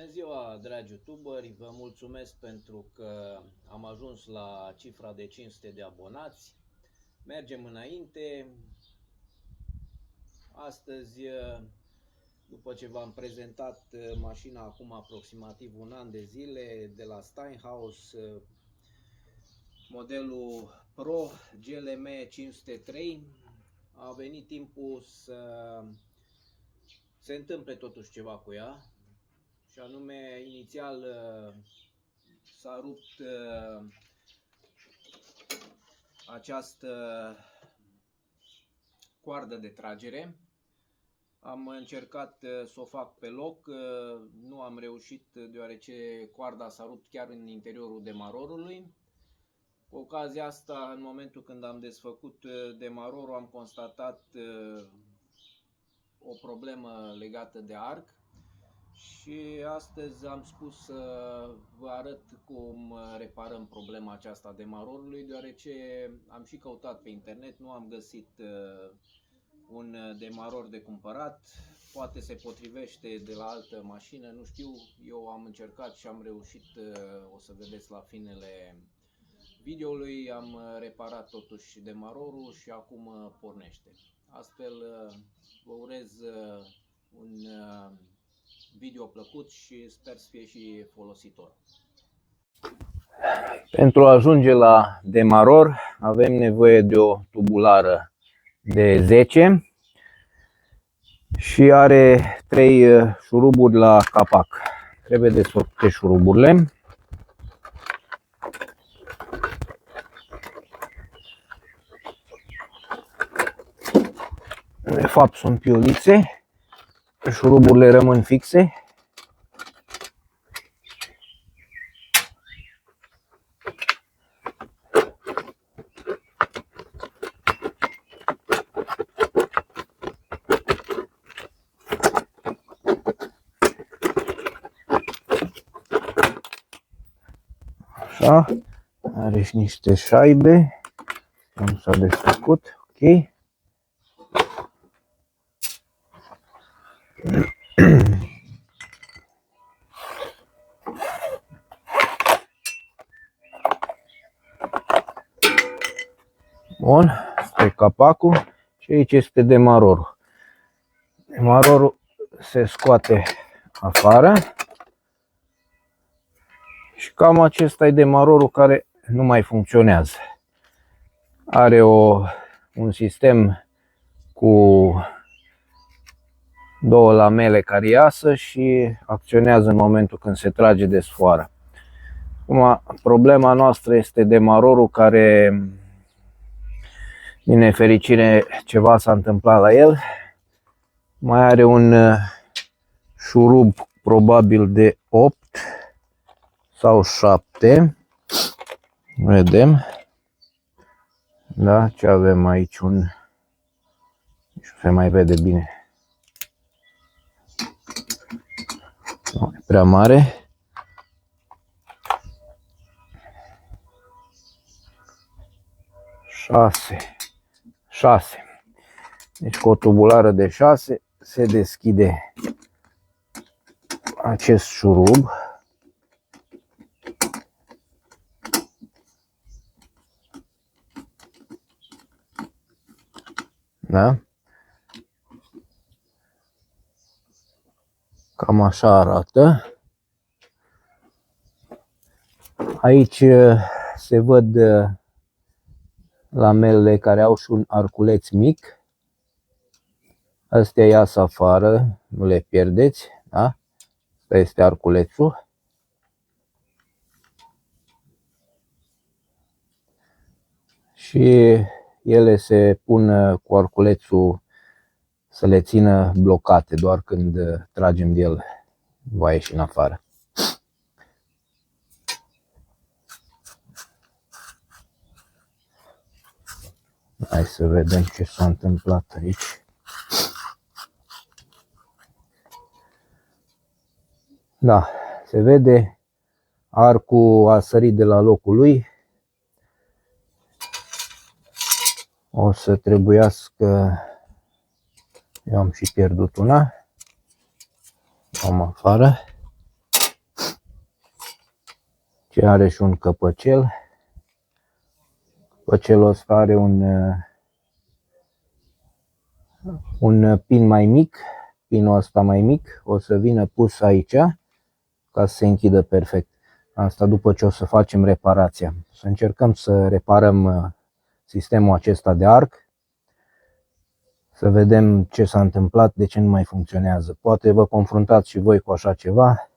Bună ziua, dragi youtuberi, vă mulțumesc pentru că am ajuns la cifra de 500 de abonați. Mergem înainte. Astăzi, după ce v-am prezentat mașina acum aproximativ un an de zile de la Steinhaus, modelul Pro GLM 503, a venit timpul să se întâmple totuși ceva cu ea. Și anume, inițial s-a rupt această coardă de tragere. Am încercat să o fac pe loc, nu am reușit deoarece coarda s-a rupt chiar în interiorul demarorului. Cu ocazia asta, în momentul când am desfăcut demarorul, am constatat o problemă legată de arc. Și astăzi am spus să vă arăt cum reparăm problema aceasta a demarorului, deoarece am și căutat pe internet, nu am găsit un demaror de cumpărat, poate se potrivește de la altă mașină, nu știu, eu am încercat și am reușit, o să vedeți la finele videoului, am reparat totuși demarorul și acum pornește. Astfel vă urez un video plăcut și sper să fie și folositor. Pentru a ajunge la demaror avem nevoie de o tubulară de 10 și are 3 șuruburi la capac. Trebuie desfăcute șuruburile. De fapt sunt piulițe. Șuruburile rămân fixe. Așa, are și niște șaibe. Nu s-a desfăcut, ok. Bun, asta e capacul și aici este demarorul. Demarorul se scoate afară și cam acesta e demarorul care nu mai funcționează. Are un sistem cu 2 lamele care iasă și acționează în momentul când se trage de sfoară. Acum, problema noastră este demarorul care, din nefericire, ceva s-a întâmplat la el. Mai are un șurub probabil de 8 sau 7. Vedem. Da, ce avem aici? Nu se mai vede bine. Nu, e prea mare. Șase. Deci cu o tubulară de 6 se deschide acest șurub. Da? Cam așa arată. Aici se văd lamelele care au și un arculeț mic. Astea iasă afară, nu le pierdeți, da? Asta este arculețul. Și ele se pun cu arculețul să le țină blocate, doar când tragem de el va ieși în afară. Hai să vedem ce s-a întâmplat aici. Da, se vede, arcul a sărit de la locul lui. O să trebuiască, eu am și pierdut una, am afară. ce are și un căpăcel. Căpăcelul ăsta are un pin mai mic, pinul ăsta mai mic o să vină pus aici ca să se închidă perfect. Asta după ce o să facem reparația. Să încercăm să reparăm sistemul acesta de arc, să vedem ce s-a întâmplat, de ce nu mai funcționează. Poate vă confruntați și voi cu așa ceva.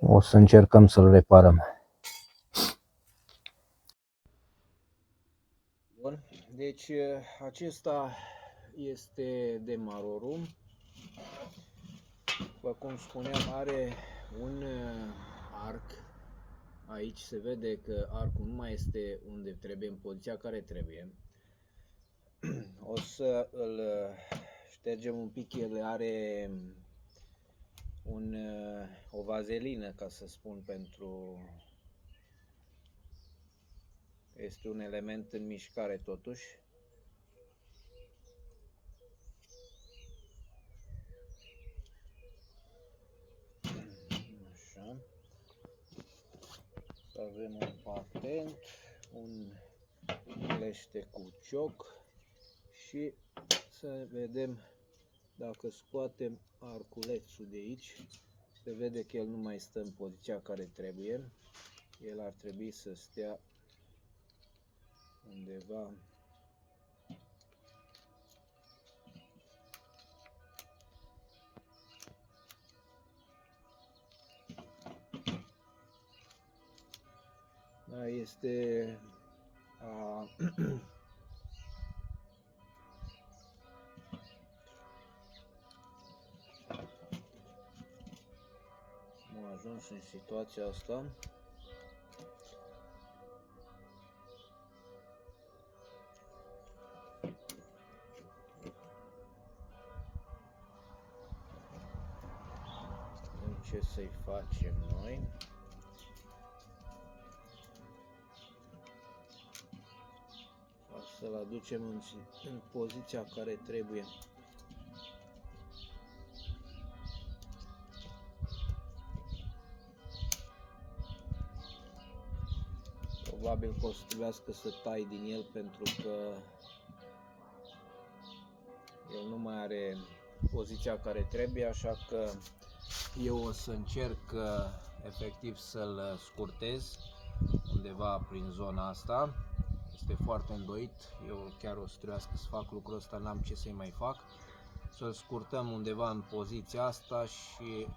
O să încercăm să-l reparăm. Bun, deci acesta este demarorul. După cum spuneam, are un arc. Aici se vede că arcul nu mai este unde trebuie, în poziția care trebuie. O să îl ștergem un pic, el are o vazelină, ca să spun, este un element în mișcare totuși. Așa. Să avem un patent, un lește cu cioc și să vedem dacă scoatem arculețul de aici. Se vede că el nu mai stă în poziția care trebuie. El ar trebui să stea undeva da, este am ajuns în situația asta. Ce să-i facem noi? O să-l aducem în poziția care trebuie. Probabil că o să trebuiască să tai din el, pentru că el nu mai are poziția care trebuie, așa că eu o să încerc efectiv să-l scurtez undeva prin zona asta. Este foarte îndoit, eu chiar o să trebuiască să fac lucrul ăsta, n-am ce să-i mai fac. Să-l scurtăm undeva în poziția asta și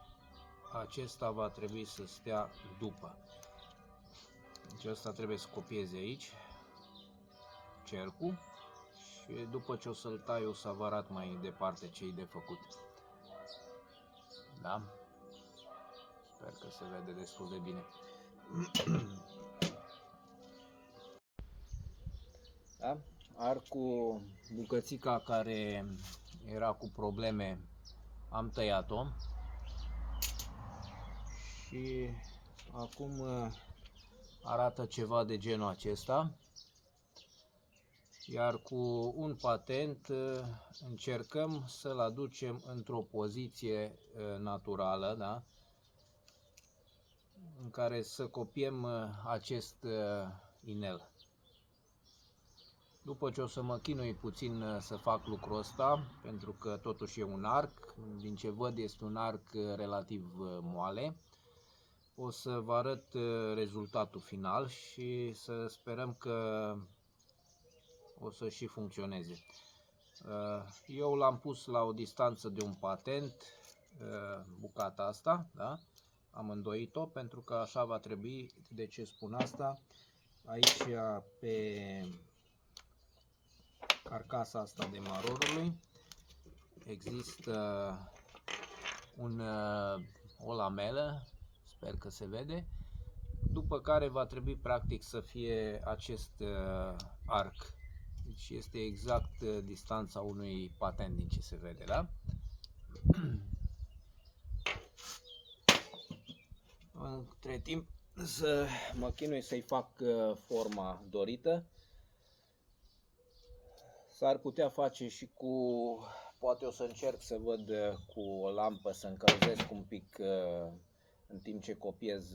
acesta va trebui să stea după. Deci ăsta trebuie să copieze aici cercul și după ce o să-l tai o să vă arăt mai departe ce e de făcut. Da? Sper că se vede destul de bine. Da? Arcul, bucățica care era cu probleme, am tăiat-o și acum arată ceva de genul acesta. Iar cu un patent încercăm să-l aducem într-o poziție naturală, da? În care să copiem acest inel. După ce o să mă chinui puțin să fac lucrul ăsta, pentru că totuși e un arc, din ce văd este un arc relativ moale, o să vă arăt rezultatul final și să sperăm că o să și funcționeze. Eu l-am pus la o distanță de un patent, bucata asta, da? Am îndoit-o pentru că așa va trebui. De ce spun asta? Aici pe carcasa asta de marorului există o lamelă, sper că se vede, după care va trebui practic să fie acest arc. Deci este exact distanța unui patent din ce se vede, da? Între timp să mă chinui să-i fac forma dorită. S-ar putea face și cu, poate o să încerc să văd cu o lampă, să încălzesc un pic în timp ce copiez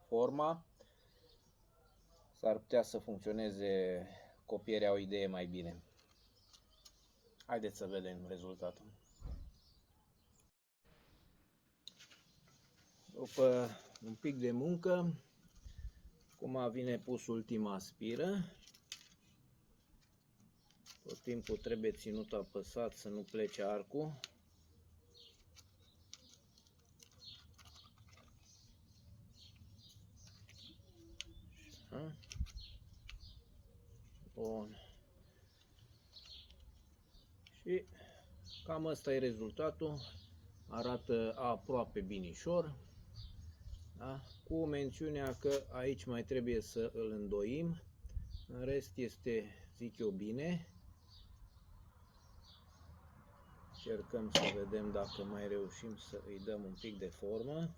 forma, s-ar putea să funcționeze copierea o idee mai bine. Haideți să vedem rezultatul. După un pic de muncă, acum vine pus ultima spiră. Tot timpul trebuie ținut apăsat să nu plece arcul. Așa. Bun. Și cam ăsta e rezultatul. Arată aproape binișor. Da? Cu mențiunea că aici mai trebuie să îl îndoim. În rest este, zic eu, bine. Încercăm să vedem dacă mai reușim să îi dăm un pic de formă.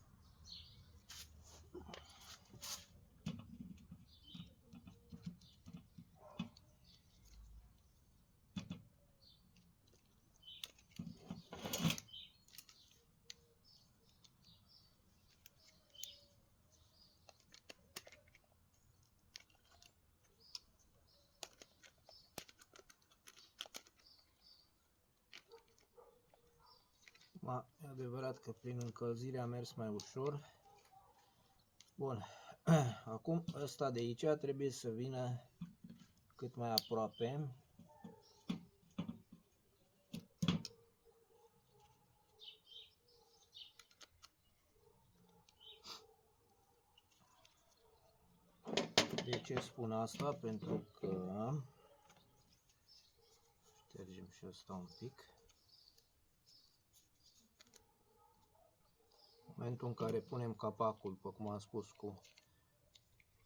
E adevărat că prin încălzire a mers mai ușor. Bun. Acum ăsta de aici trebuie să vină cât mai aproape. De ce spun asta? Pentru că ștergem și ăsta un pic. În momentul în care punem capacul, după cum am spus, cu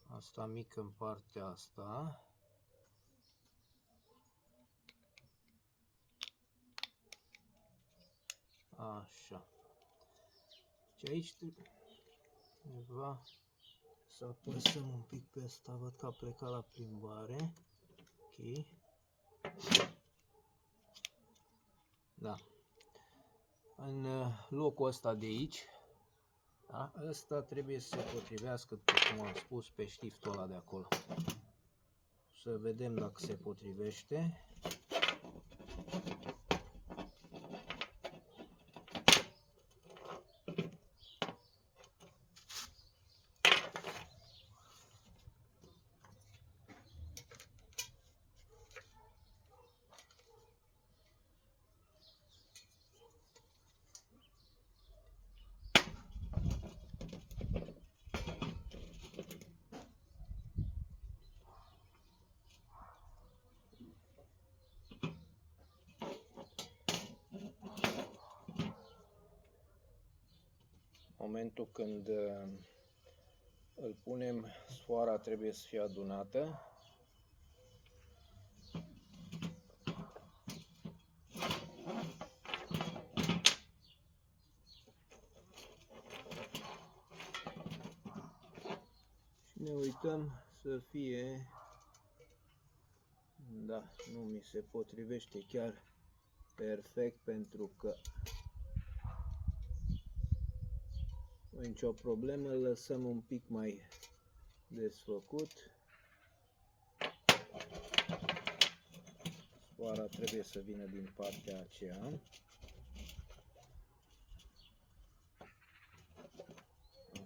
asta mică în partea asta, așa. Și aici trebuie să apăsăm un pic pe asta, văd că a plecat la plimbare. Ok. Da. În locul ăsta de aici, da, ăsta trebuie să se potrivească, după cum am spus, pe știftul ăla de acolo. Să vedem dacă se potrivește. Momentul când îl punem, sfoara trebuie să fie adunată. Și ne uităm să fie, da, nu mi se potrivește chiar perfect pentru că nu e nicio problemă, îl lăsăm un pic mai desfăcut. Sfoara trebuie să vină din partea aceea.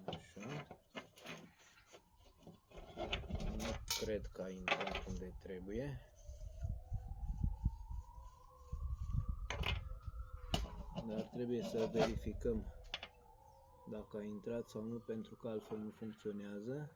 Așa. Nu cred că a intrat unde trebuie. Dar trebuie să verificăm dacă a intrat sau nu, pentru că altfel nu funcționează.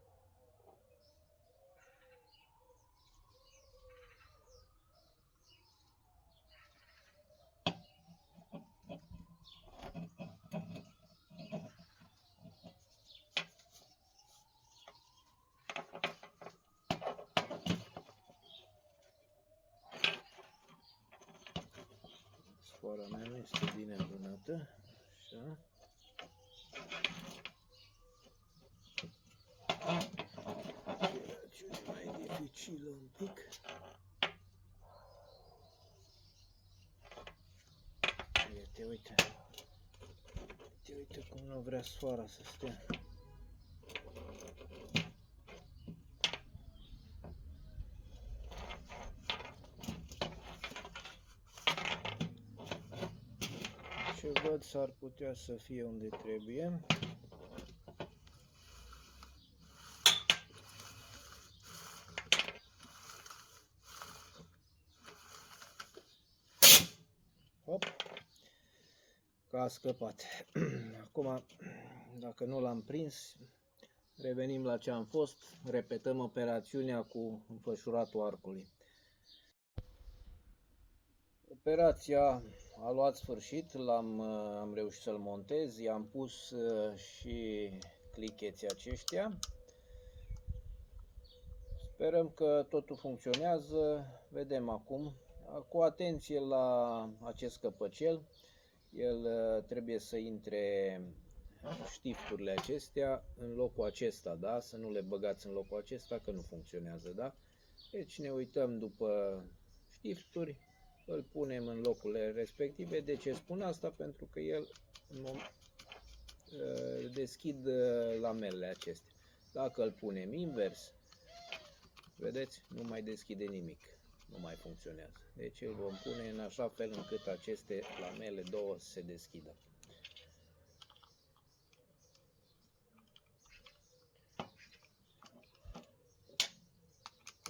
Sfoara mea nu este bine adunată. Așa. Ce mai dificilă un pic. Uite, uite. Uite, Uite cum nu vrea sfoara să stea. Ce văd s-ar putea să fie unde trebuie. Hop, că a scăpat. Acum, dacă nu l-am prins, revenim la ce am fost, repetăm operațiunea cu înfășuratul arcului. Operația a luat sfârșit, am reușit să-l montez, i-am pus și clicheții aceștia. Sperăm că totul funcționează, vedem acum. Cu atenție la acest căpăcel, el trebuie să intre știfturile acestea în locul acesta, da? Să nu le băgați în locul acesta că nu funcționează, da? Deci ne uităm după știfturi, îl punem în locurile respective. De ce spun asta? Pentru că el deschid lamelele acestea. Dacă îl punem invers, vedeți, nu mai deschide nimic, nu mai funcționează. Deci îl vom pune în așa fel încât aceste lamele două se deschidă.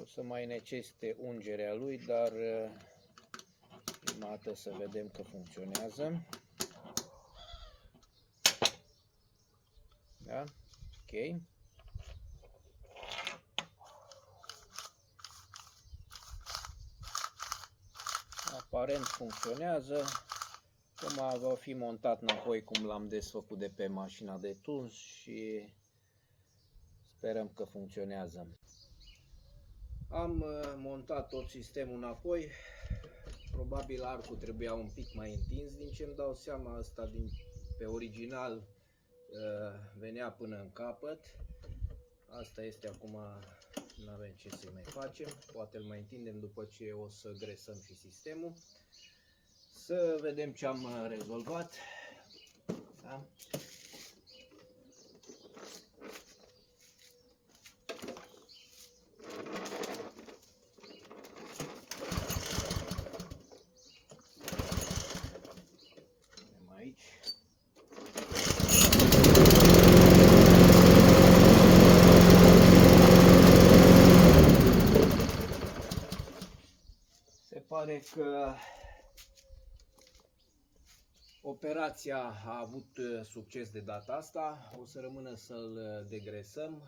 O să mai necesite ungerea lui, dar prima dată să vedem că funcționează. Da? Ok. Aparent funcționează. Acum va fi montat înapoi cum l-am desfăcut de pe mașina de tuns și sperăm că funcționează. Am montat tot sistemul înapoi. Probabil arcul trebuia un pic mai întins, din ce îmi dau seama. Asta pe original venea până în capăt. Asta este acum, nu avem ce să mai facem. Poate îl mai întindem după ce o să gresăm și sistemul. Să vedem ce am rezolvat. Da? Aici. Se pare că operația a avut succes de data asta. O să rămână să-l degresăm,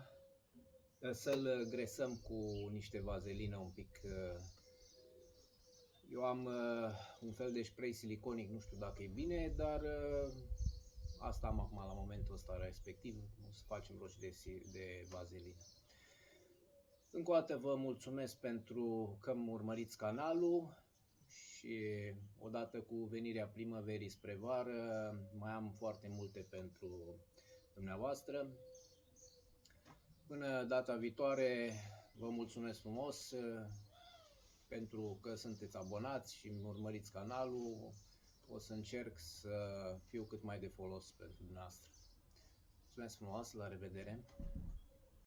să-l gresăm cu niște vazelină un pic. Eu am un fel de spray siliconic, nu știu dacă e bine, dar asta am acum la momentul ăsta respectiv. O să facem roșii de vazelină. Încă o dată vă mulțumesc pentru că îmi urmăriți canalul și odată cu venirea primăverii spre vară mai am foarte multe pentru dumneavoastră. Până data viitoare vă mulțumesc frumos pentru că sunteți abonați și îmi urmăriți canalul. O să încerc să fiu cât mai de folos pentru dumneavoastră. Mulțumesc frumos, la revedere!